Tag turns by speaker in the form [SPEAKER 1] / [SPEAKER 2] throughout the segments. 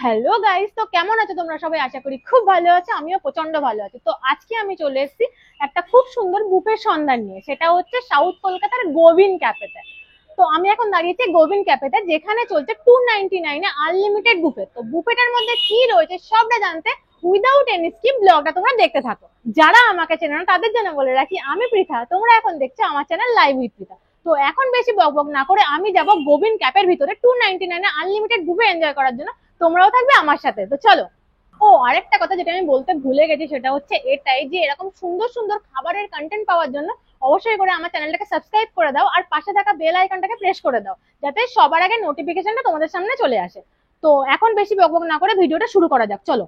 [SPEAKER 1] Hello guys, তো কেমন আছো তোমরা সবাই? আশা করি খুব ভালো আছো, আমিও প্রচন্ড ভালো আছি। তো আজকে আমি চলে এসেছি একটা খুব সুন্দর বুফের সন্ধান নিয়ে। সেটা হচ্ছে সাউথ কলকাতার গোবিন ক্যাফেতে। তো আমি এখন দাঁড়িয়েছি গোবিন ক্যাফেতে, যেখানে চলছে 299 আনলিমিটেড বুফে। তো বুফেটার মধ্যে কি রয়েছে সবটা জানতে উইদাউট এনি স্কিপ ব্লগটা তোমরা দেখতে থাকো। যারা আমাকে চেনে না তাদের জন্য বলে রাখি, আমি পৃথা, তোমরা এখন দেখছো আমার চ্যানেল লাইভ উইথ পৃথা। তো এখন বেশি বকবক না করে আমি যাব গোবিন ক্যাফের ভিতরে 299 আনলিমিটেড বুফে এনজয় করার জন্য। তোমরাও থাকবে আমার সাথে, তো চলো। ও আরেকটা কথা যেটা আমি বলতে ভুলে গেছি, সেটা হচ্ছে এটাই যে এরকম সুন্দর সুন্দর খাবারের কন্টেন্ট পাওয়ার জন্য অবশ্যই করে আমার চ্যানেলটাকে সাবস্ক্রাইব করে দাও, আর পাশে থাকা বেল আইকনটাকে প্রেস করে দাও, যাতে সবার আগে নোটিফিকেশনটা তোমাদের সামনে চলে আসে। তো এখন বেশি বকবক না করে ভিডিওটা শুরু করা যাক, চলো।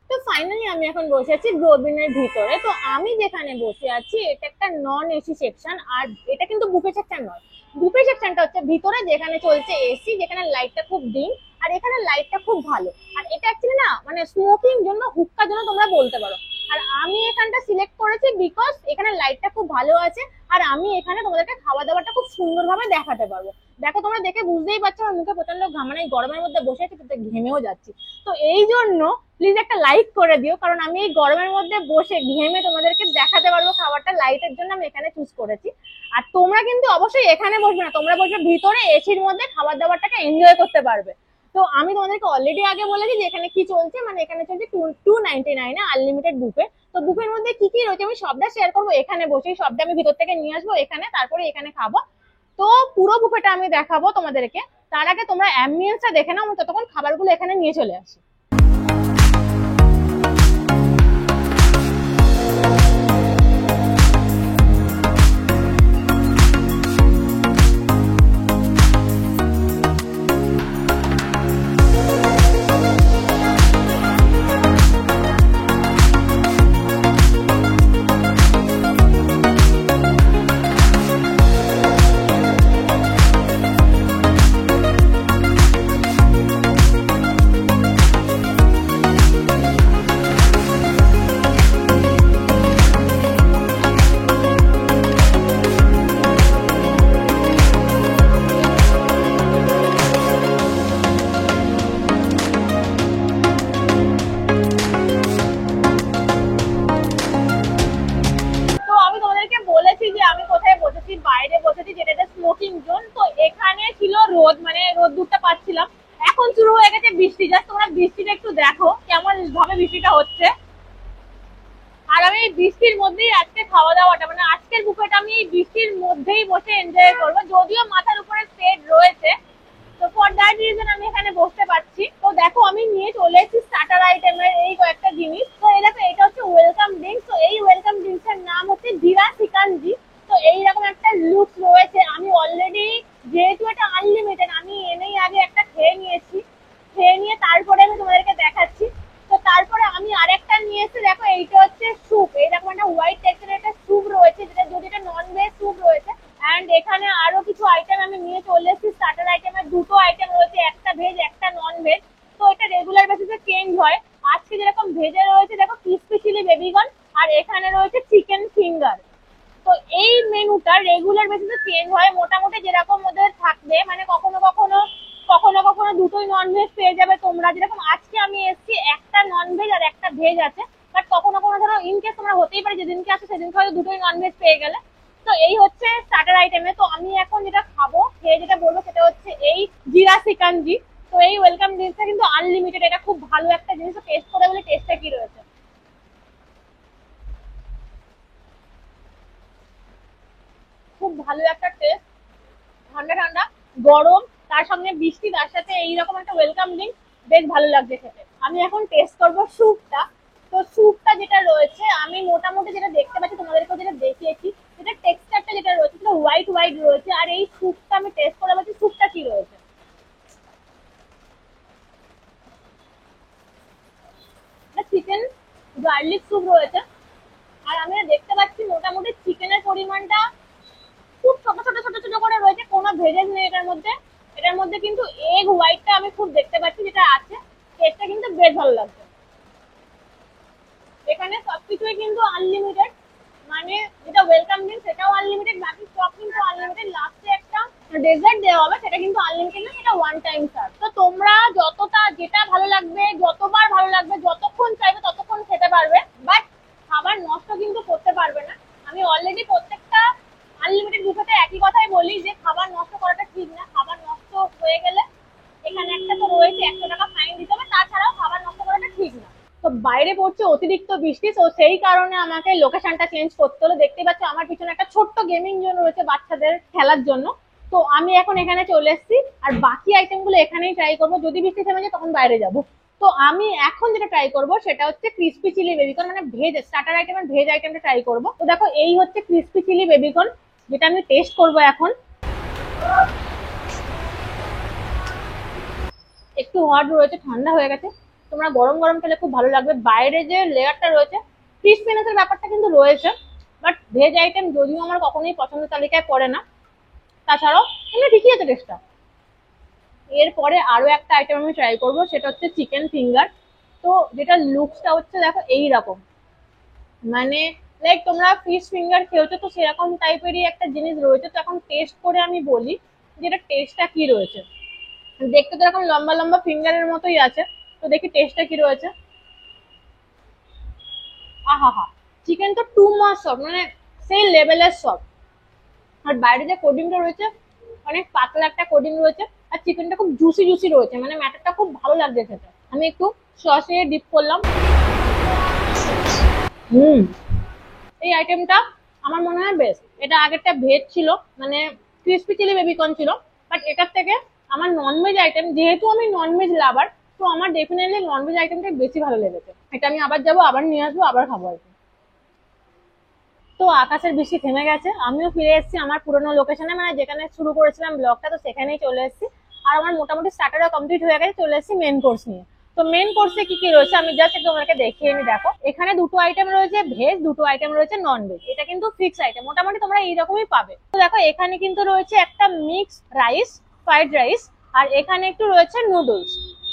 [SPEAKER 1] তো ফাইনালি আমি এখন বসে আছি গোবিনের ভিতরে। তো আমি যেখানে বসে আছি এটা একটা নন এসি সেকশন, আর এটা কিন্তু বুফে সেকশন নয়। বুফে সেকশনটা হচ্ছে ভিতরে, যেখানে চলছে এসি, যেখানে লাইটটা খুব ডিম, আর এখানে লাইটটা খুব ভালো। আর এটা অ্যাকচুয়ালি না, মানে স্মোকিং জন্য, হুক্কার জন্য তোমরা বলতে পারো। আর আমি এখানটা সিলেক্ট করেছি বিকজ এখানে লাইটটা খুব ভালো আছে, আর আমি এখানে তোমাদেরকে খাওয়া দাওয়াটা খুব সুন্দরভাবে দেখাতে পারবো। দেখো, তোমরা দেখে বুঝতেই পারছো আমার মুখে প্রচন্ড ঘাম, মানে গরমের মধ্যে বসে আছি, ঘেমেও যাচ্ছি। তো এই জন্য প্লিজ একটা লাইক করে দিও, কারণ আমি এই গরমের মধ্যে বসে ঘেমে তোমাদেরকে দেখাতে পারবো খাবারটা। লাইটের জন্য আমি এখানে চুজ করেছি। আর তোমরা কিন্তু অবশ্যই এখানে বসবে না, তোমরা বসবে ভিতরে এসির মধ্যে, খাবার দাবারটাকে এনজয় করতে পারবে। তো আমি তোমাদেরকে অলরেডি আগে বলেছি যে এখানে কি চলছে, মানে এখানে চলছে 299 আনলিমিটেড বুফে। তো বুফের মধ্যে কি কি রয়েছে আমি সবটা শেয়ার করবো এখানে বসেই, সবটা আমি ভিতর থেকে নিয়ে আসবো এখানে, তারপরে এখানে খাবো। তো পুরো বুফেটা আমি দেখাবো তোমাদেরকে। তার আগে তোমরা অ্যাম্বিয়েন্সটা দেখে নাও, আমি ততক্ষণ খাবারগুলো এখানে নিয়ে চলে আসি। বাইরে বসেছি, যেটা স্মোকিং জোন। তো এখানে ছিল রোদ, মানে রোদ্দুরটা পাচ্ছিলাম। এখন শুরু হয়ে গেছে বৃষ্টি। জাস্ট তোমরা বৃষ্টিটা একটু দেখো কেমন ভাবে বৃষ্টিটা হচ্ছে। আর আমি এই বৃষ্টির মধ্যেই আজকে খাওয়া দাওয়াটা, মানে আজকের বুফেটা আমি এই বৃষ্টির মধ্যেই বসে এনজয় করবো। যদিও মাথার উপরে সেট রয়েছে, তো ফর দ্যাট রিজন আমি এখানে বসতে পারছি। তো দেখো, আমি নিয়ে চলে এসেছি স্টার্টার আইটেমের এই কয়েকটা জিনিস। তো এই দেখো, এটা হচ্ছে ওয়েলকাম ড্রিঙ্কস। তো এই ওয়েলকাম ড্রিঙ্কস এর নাম হচ্ছে জিরা সিকানজি। তো এইরকম একটা লুক রয়েছে। আমি অলরেডি, যেহেতু এটা আনলিমিটেড, আমি এনেই আগে একটা খেয়ে নিয়েছি। খেয়ে নিয়ে তারপরে আমি তোমাদেরকে দেখাচ্ছি। তো তারপরে আমি আরেকটা নিয়ে এসেছি। দেখো, এইটা হচ্ছে স্যুপ। এইরকম একটা হোয়াইট টেক্সচারের একটা স্যুপ রয়েছে, যেটা যদি এটা নন ভেজ স্যুপ রয়েছে। অ্যান্ড এখানে আরো কিছু আইটেম আমি নিয়ে চলে এসেছি। স্টার্টার আইটেমের দুটো আইটেম রয়েছে, একটা ভেজ একটা নন ভেজ। তো এটা রেগুলার বেসিসে চেঞ্জ হয়। আজকে যেরকম ভেজে রয়েছে দেখো ক্রিসপি চিলি বেবিকর্ন, আর এখানে রয়েছে চিকেন ফিঙ্গার। তো এই মেনুটা রেগুলার বেসিসে চেঞ্জ হয়, মোটামুটি যেরকম ওদের থাকবে, মানে কখনো কখনো কখনো কখনো দুটোই নন ভেজ পেয়ে যাবে তোমরা। যেরকম আজকে আমি এসেছি, একটা নন ভেজ আর একটা ভেজ আছে। বাট কখনো কখনো ধরো ইনকেস তোমরা হতেই পারে যেদিনকে আসো সেদিনকে হয়তো দুটোই নন ভেজ পেয়ে গেলে। তো এই হচ্ছে স্টার্টার আইটেমে। তো আমি এখন যেটা খাবো, খেয়ে যেটা বলবো, সেটা হচ্ছে এই জিরা সিকানজি। তো এই ওয়েলকাম ড্রিঙ্কসটা কিন্তু আনলিমিটেড, এটা খুব ভালো একটা জিনিস। টেস্ট করে বলে টেস্টটা কি রয়েছে। খুব ভালো একটা টেস্ট, ঠান্ডা ঠান্ডা, গরম, তার সঙ্গে বৃষ্টি, তার সাথে এইরকম একটা ওয়েলকাম ড্রিঙ্ক, বেশ ভালো লাগছে খেতে। আমি এখন টেস্ট করবো স্যুপটা। তো স্যুপটা যেটা রয়েছে, আমি মোটামুটি যেটা দেখতে পাচ্ছি, তোমাদেরকেও যেটা দেখিয়েছি, যেটা টেক্সচারটা যেটা রয়েছে সেটা হোয়াইট হোয়াইট রয়েছে। আর এই স্যুপটা আমি টেস্ট করে বলছি স্যুপটা কি রয়েছে। চিকেন গার্লিক স্যুপ রয়েছে। আর আমি দেখতে পাচ্ছি মোটামুটি চিকেনের পরিমাণটা খুব ছোট ছোট ছোট ছোট করে রয়েছে, কোনো ভেজেস নেই এটার মধ্যে। এটার মধ্যে কিন্তু এগ হোয়াইটটা আমি খুব দেখতে পাচ্ছি, যেটা আছে। টেস্টটা কিন্তু বেশ ভালো লাগছে। এখানে সবকিছুই কিন্তু আনলিমিটেড, মানে যেটা ওয়েলকাম ড্রিঙ্ক সেটাও আনলিমিটেড, বাকি সব কিন্তু আনলিমিটেড। লাস্টে একটা ডেজার্ট দেওয়া হবে, সেটা কিন্তু আনলিমিটেড না, সেটা ওয়ান টাইম সার্ভ। তো তোমরা যতটা যেটা ভালো লাগবে, যতবার ভালো লাগবে, যতক্ষণ চাইবে ততক্ষণ খেতে পারবে, বাট খাবার নষ্ট কিন্তু করতে পারবে না। আমি অলরেডি প্রত্যেকটা আনলিমিটেড বুফেতে একই কথাই বলি যে খাবার নষ্ট করাটা ঠিক না। খাবার নষ্ট হয়ে গেলে এখানে একটা তো রয়েছে 100 টাকা ফাইন দিতে হবে, তাছাড়াও খাবার নষ্ট করাটা ঠিক না। তো বাইরে পড়ছে অতিরিক্ত বৃষ্টি, তো সেই কারণে আমাকে লোকেশনটা চেঞ্জ করতে হলো। দেখতে পাচ্ছ আমার পিছনে একটা ছোট্ট গেমিং জোন রয়েছে বাচ্চাদের খেলার জন্য। তো আমি এখন এখানে চলে এসেছি, আর বাকি আইটেম গুলো এখানেই ট্রাই করবো। যদি বৃষ্টি থেমে যায় তখন বাইরে যাব। তো আমি এখন যেটা ট্রাই করবো সেটা হচ্ছে ক্রিসপি চিলি বেবিকর্ন, মানে ভেজ স্টার্টার আইটেমের ভেজ আইটেমটা ট্রাই করবো। তো দেখো এই হচ্ছে ক্রিসপি চিলি বেবিকর্ন, যেটা আমি টেস্ট করবো এখন। একটু হট রয়েছে, ঠান্ডা হয়ে গেছে। তোমরা গরম গরম খেলে খুব ভালো লাগবে। বাইরে যে লেয়ারটা রয়েছে, ক্রিসপিনেসের ব্যাপারটা কিন্তু রয়েছে, বাট ভেজ আইটেম যদিও আমার কখনোই পছন্দ তালিকায় পড়ে না, তাছাড়াও এমনি ঠিকই আছে টেস্টটা। এরপরে আরো একটা আইটেম আমি ট্রাই করবো, সেটা হচ্ছে চিকেন ফিঙ্গার। তো যেটা লুকসটা হচ্ছে দেখো এইরকম, মানে লাইক তোমরা ফিশ ফিঙ্গার খেয়েছো তো সেরকম টাইপেরই একটা জিনিস রয়েছে। তো এখন টেস্ট করে আমি বলি যে এটা টেস্টটা কি রয়েছে। দেখতে তো এরকম লম্বা লম্বা ফিঙ্গারের মতোই আছে, তো দেখি টেস্টটা কি রয়েছে। আহা হা, চিকেন তো টু মাস সফট, মানে সেই লেভেলের সফট। আর বাইরে যে কোডিংটা রয়েছে অনেক পাতলা একটা কোডিং রয়েছে, আর চিকেনটা খুব জুসি জুসি রয়েছে, মানে ম্যাটারটা খুব ভালো লাগছে খেতে। আমি একটু সসে ডিপ করলাম। হুম, এই আইটেমটা আমার মনে হয় বেস্ট। এটা আগেরটা ভেজ ছিল, মানে ক্রিসপি চিলি বেবিকর্ন ছিল, বাট এটার থেকে আমার ননভেজ আইটেম, যেহেতু আমি ননভেজ লাভার, তো আমার ডেফিনেটলি ননভেজ আইটেমটা বেশি ভালো লেগেছে। এটা আমি আবার যাবো, আবার নিয়ে আসবো, আবার খাবো আর কি। তো আকাশের বৃষ্টি থেমে গেছে, আমিও ফিরে এসেছি আমার পুরোনো লোকেশনে, মানে যেখানে শুরু করেছিলাম ব্লগটা, তো সেখানেই চলে এসেছি। আর আমার মোটামুটি স্টার্টারও কমপ্লিট হয়ে গেছে, চলে এসেছি মেন কোর্স নিয়ে। তো মেন কোর্সে কি কি রয়েছে আমি জাস্ট তোমাকে দেখিয়ে নি। দেখো এখানে দুটো আইটেম রয়েছে ভেজ, দুটো আইটেম রয়েছে নন ভেজ। এটা কিন্তু ফিক্স আইটেম, মোটামুটি তোমরা এইরকমই পাবে। তো দেখো এখানে কিন্তু রয়েছে একটা মিক্স রাইস, ফ্রাইড রাইস, আর এখানে একটু রয়েছে নুডলস।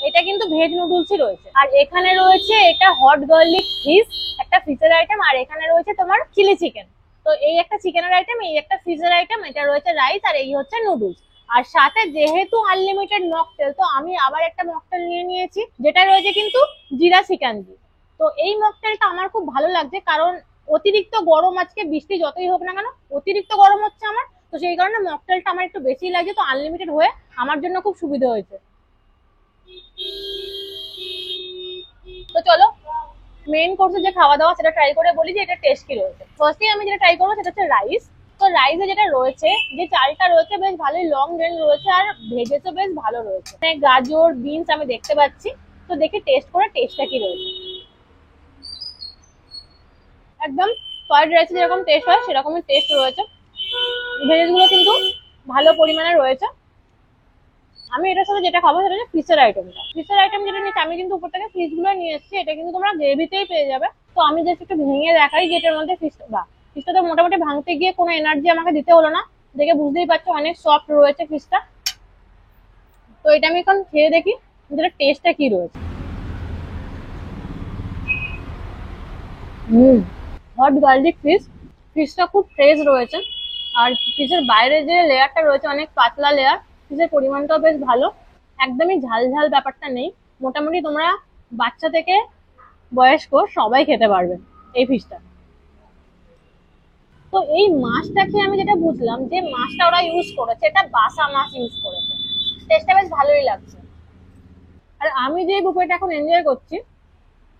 [SPEAKER 1] এটা কিন্তু ভেজ নুডলসই রয়েছে। আর এখানে রয়েছে এটা হট গার্লিক ফিশ, একটা ফিশের আইটেম। আর এখানে রয়েছে তোমার চিলি চিকেন। তো এই একটা চিকেনের আইটেম, এই একটা ফিশের আইটেম, এটা রয়েছে রাইস, আর এই হচ্ছে নুডলস। আর সাথে যেহেতু আনলিমিটেড মকটেল, তো আমি আবার একটা মকটেল নিয়ে নিয়েছি, যেটা রয়েছে কিন্তু জিরা চিকেন দিয়ে। তো এই মকটেলটা আমার খুব ভালো লাগছে, কারণ অতিরিক্ত গরম, আজকে বৃষ্টি যতই হোক না কেন অতিরিক্ত গরম হচ্ছে আমার, তো সেই কারণে মকটেলটা আমার একটু বেশি লাগছে। তো আনলিমিটেড হয়ে আমার জন্য খুব সুবিধা হয়েছে। তো চলো মেইন কোর্সে যে খাওয়া দাওয়া সেটা ট্রাই করে বলি যে এটা টেস্ট কি রয়েছে। ফার্স্টে আমি যেটা ট্রাই করবো সেটা হচ্ছে রাইস। তো রাইসে যেটা রয়েছে, যে চালটা রয়েছে বেশ ভালোই লং রেঞ্জ রয়েছে, আর ভেজেসও বেশ ভালো রয়েছে, মানে গাজর বিনস আমি দেখতে পাচ্ছি। তো দেখি টেস্ট করে টেস্টটা কি রয়েছে। একদম ফ্রাইড রাইসে যেরকম টেস্ট হয় সেরকমই টেস্ট রয়েছে। ভেজেস গুলো কিন্তু ভালো পরিমাণে রয়েছে। আমি এটার সাথে যেটা খাবো সেটা হচ্ছে ফিশের আইটেমটা। ফিশের আইটেম যেটা নিচ্ছি, আমি কিন্তু উপর থেকে ফিশ গুলো নিয়ে এসেছি, এটা কিন্তু তোমরা গ্রেভিতেই পেয়ে যাবে। তো আমি জাস্ট একটু ভেঙে দেখাই যে এটার মধ্যে ফিশ, বা ফিশটা তো মোটামুটি ভাঙতে গিয়ে কোনো এনার্জি আমাকে দিতে হলো না, দেখে বুঝতেই পারছো অনেক সফট রয়েছে ফিশটা। তো এটা আমি এখন খেয়ে দেখি যেটা টেস্টটা কি রয়েছে। হুম, হট গার্লিক ফিশ, ফিশটা খুব ফ্রেশ রয়েছে। আর ফিশের বাইরে যে লেয়ারটা রয়েছে অনেক পাতলা লেয়ার, ফিশের পরিমাণটাও বেশ ভালো, একদমই ঝাল ঝাল ব্যাপারটা নেই। মোটামুটি তোমরা বাচ্চা থেকে বয়স্ক সবাই খেতে পারবে এই ফিশটা। তো এই মাছটা খেয়ে আমি যেটা বুঝলাম যে মাছটা ওরা ইউজ করেছে এটা বাসা মাছ ইউজ করেছে, টেস্টটা বেশ ভালোই লাগছে। আর আমি যে বুফেটা এখন এনজয় করছি,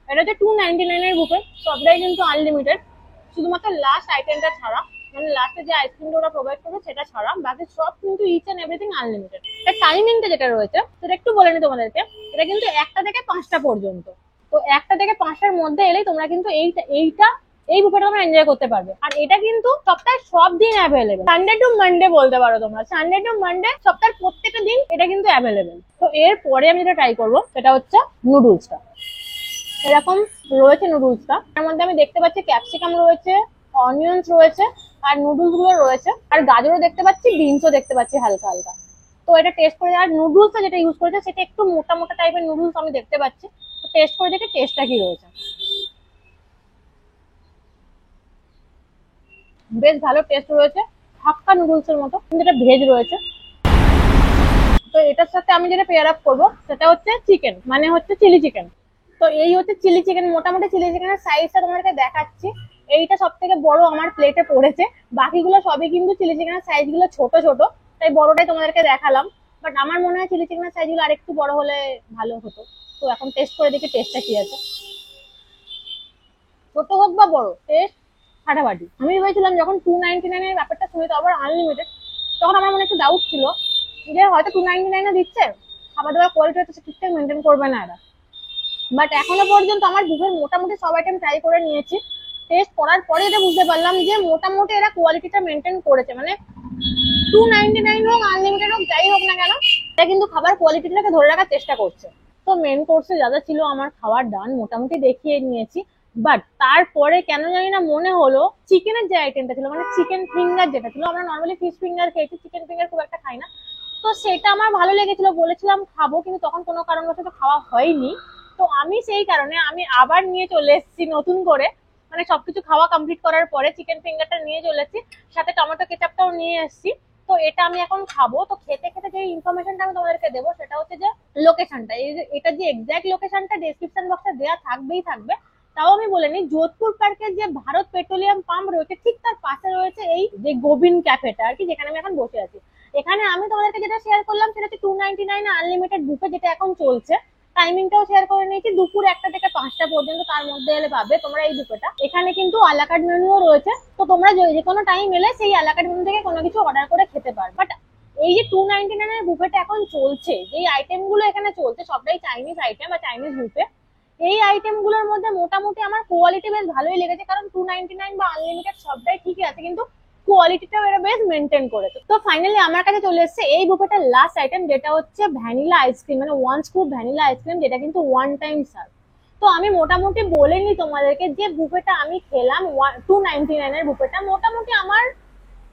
[SPEAKER 1] এটা হচ্ছে 299 এর বুফে, সবটাই কিন্তু আনলিমিটেড, শুধুমাত্র লাস্ট আইটেমটা ছাড়া, মানে লাস্টে যে আইসক্রিমটা ওরা প্রোভাইড করবে সেটা ছাড়া বাকি সব কিন্তু ইচ এন্ড এভরিথিং আনলিমিটেড। এর টাইমিংটা যেটা রয়েছে সেটা একটু বলে নি তোমাদেরকে, এটা কিন্তু 1টা থেকে 5টা পর্যন্ত। তো 1টা থেকে 5টার মধ্যে এলেই তোমরা কিন্তু এইটা এই বুফেটা তোমরা এনজয় করতে পারবে। আর এটা কিন্তু সপ্তাহের সব দিন অ্যাভেলেবেল, সানডে টু মানডে বলতে পারো তোমরা, সানডে টু মানডে সপ্তাহের প্রত্যেকটা দিন এটা কিন্তু অ্যাভেলেবেল। তো এরপরে আমি যেটা ট্রাই করবো সেটা হচ্ছে নুডলসটা। এরকম রয়েছে নুডলসটা, তার মধ্যে আমি দেখতে পাচ্ছি ক্যাপসিকাম রয়েছে, অনিয়ন্স রয়েছে, আর নুডলস গুলো রয়েছে, আর গাজরও দেখতে পাচ্ছি, বিনসও দেখতে পাচ্ছি হালকা হালকা। তো এটা টেস্ট করে, আর নুডলসটা যেটা ইউজ করেছে সেটা একটু মোটা মোটা টাইপের নুডলস আমি দেখতে পাচ্ছি। তো টেস্ট করে দেখি টেস্টটা কি রয়েছে। বেশ ভালো টেস্ট রয়েছে, হাক্কা নুডলস এর মতো, কিন্তু এটা ভেজ রয়েছে। তো এটার সাথে আমি যেটা পেয়ার আপ করবো সেটা হচ্ছে চিকেন, মানে হচ্ছে চিলি চিকেন। তো এই হচ্ছে চিলি চিকেন, মোটামুটি চিলি চিকেনের সাইজটা তোমাদেরকে দেখাচ্ছি। এইটা সব থেকে বড় আমার প্লেটে পড়েছে, বাকিগুলো সবই কিন্তু চিলি চিকেনের সাইজ গুলো ছোট ছোট, তাই বড়টাই তোমাদেরকে দেখালাম। বাট আমার মনে হয় চিলি চিকেনের সাইজ গুলো আরেকটু বড় হলে ভালো হতো। তো এখন টেস্ট করে দেখি টেস্টটা কি আছে। ছোট হোক বা বড়, টেস্ট ফাটাফাটি। আমি ভেবেছিলাম যখন 299 এর ব্যাপারটা শুনি, তো আবার আনলিমিটেড, তখন আমার মনে একটু ডাউট ছিল যে হয়তো 299 দিচ্ছে, খাবার দাবার কোয়ালিটি হয়তো ঠিকঠাক মেনটেন করবে না এরা। বাট এখনো পর্যন্ত আমার বুফের মোটামুটি সব আইটেম ট্রাই করে নিয়েছি, টেস্ট করার পরে এটা বুঝতে পারলাম যে মোটামুটি এরা কোয়ালিটিটা মেনটেন করেছে। মানে 299 হোক আনলিমিটেড হোক যাই হোক না কেন, এটা কিন্তু খাবার কোয়ালিটিটাকে ধরে রাখার চেষ্টা করছে। তো মেন কোর্সে যা যা ছিল আমার খাওয়ার ডান, মোটামুটি দেখিয়ে নিয়েছি। বাট তারপরে কেন জানি না মনে হলো চিকেনের যে আইটেমটা ছিল, মানে চিকেন ফিঙ্গার যেটা ছিল, আমরা নর্মালি ফিশ ফিঙ্গার খেয়েছি, চিকেন ফিঙ্গার খুব একটা খাই না, তো সেটা আমার ভালো লেগেছিল, বলেছিলাম খাবো, কিন্তু তখন কোনো কারণবশত খাওয়া হয়নি। তো আমি সেই কারণে আমি আবার নিয়ে চলে এসেছি নতুন করে, মানে সবকিছু খাওয়া কমপ্লিট করার পরে চিকেন ফিঙ্গারটা নিয়ে চলে এসেছি, সাথে টমেটো কেচাপটাও নিয়ে এসেছি। তো এটা আমি এখন খাবো। তো খেতে খেতে যে ইনফরমেশনটা আমি তোমাদেরকে দেবো সেটা হচ্ছে যে লোকেশনটা, এই যে এটা যে এক্সাক্ট লোকেশনটা ডেসক্রিপশন বক্সে দেওয়া থাকবেই থাকবে। তাও আমি বলে নিই, যোধপুর পার্কের যে ভারত পেট্রোলিয়াম পাম্প রয়েছে ঠিক তার পাশে রয়েছে এই যে গোবিন্দ ক্যাফেটা আর কি, যেখানে আমি এখন বসে আছি। এখানে আমি তোমাদেরকে যেটা শেয়ার করলাম সেটা হচ্ছে 299 আনলিমিটেড বুফে, যেটা এখন চলছে। টাইমিংটাও শেয়ার করে নিয়েছি, দুপুর 1টা থেকে 5টা পর্যন্ত, তার মধ্যে এলে পাবে তোমরা এই বুফেটা। এখানে কিন্তু আলাকার্ট মেনুও রয়েছে, তো তোমরা যে কোনো টাইম এলে সেই আলাকার্ট মেনু থেকে কোনো কিছু অর্ডার করে খেতে পারবে। বাট এই যে 299 এর বুফেটা এখন চলছে, যেই আইটেম গুলো এখানে চলছে সবটাই চাইনিজ আইটেম বা চাইনিজ বুফে। এই আইটেম গুলোর মধ্যে মোটামুটি আমার কোয়ালিটি বেশ ভালোই লেগেছে, কারণ 299 বা আনলিমিটেড সবটাই ঠিকই আছে, কিন্তু কোয়ালিটিটাও এরা বেশ মেনটেন করেছে। তো ফাইনালি আমার কাছে চলে এসেছে এই বুফেটার লাস্ট আইটেম, যেটা হচ্ছে ভ্যানিলা আইসক্রিম, মানে 1 স্কুপ ভ্যানিলা আইসক্রিম, যেটা কিন্তু ওয়ান টাইম সার্ভ। তো আমি মোটামুটি বলে নি তোমাদেরকে, যে বুফেটা আমি খেলাম 299 এর বুফেটা, মোটামুটি আমার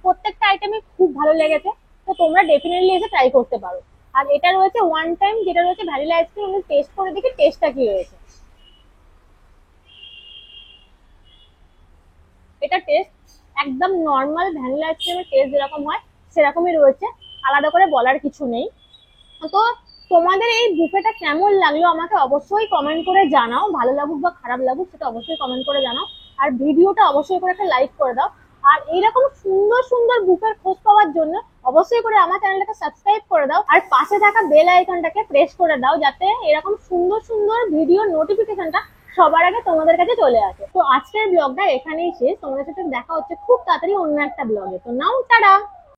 [SPEAKER 1] প্রত্যেকটা আইটেমই খুব ভালো লেগেছে। তো তোমরা ডেফিনেটলি এসে ট্রাই করতে পারো। আর এটা রয়েছে ওয়ান টাইম, যেটা রয়েছে ভ্যানিলা আইসক্রিম। আমি টেস্ট করে দেখি টেস্টটা কি হয়েছে। এটা টেস্ট একদম নর্মাল ভ্যানিলা আইসক্রিমের টেস্ট যেরকম হয় সেরকমই রয়েছে, আলাদা করে বলার কিছু নেই। তো তোমাদের এই বুফেটা কেমন লাগলো আমাকে অবশ্যই কমেন্ট করে জানাও, ভালো লাগুক বা খারাপ লাগুক সেটা অবশ্যই কমেন্ট করে জানাও। আর ভিডিওটা অবশ্যই করে একটা লাইক করে দাও। আর এইরকম সুন্দর সুন্দর বুফের খোঁজ পাওয়ার জন্য অবশ্যই করে আমার চ্যানেলটাকে সাবস্ক্রাইব করে দাও, আর পাশে থাকা বেল আইকনটাকে প্রেস করে দাও, যাতে এরকম সুন্দর সুন্দর ভিডিও নোটিফিকেশনটা সবার আগে তোমাদের কাছে চলে আসে। তো আজকের ব্লগটা এখানেই শেষ, তোমাদের সাথে দেখা হচ্ছে খুব তাড়াতাড়ি অন্য একটা ব্লগে। তো নাও টাটা।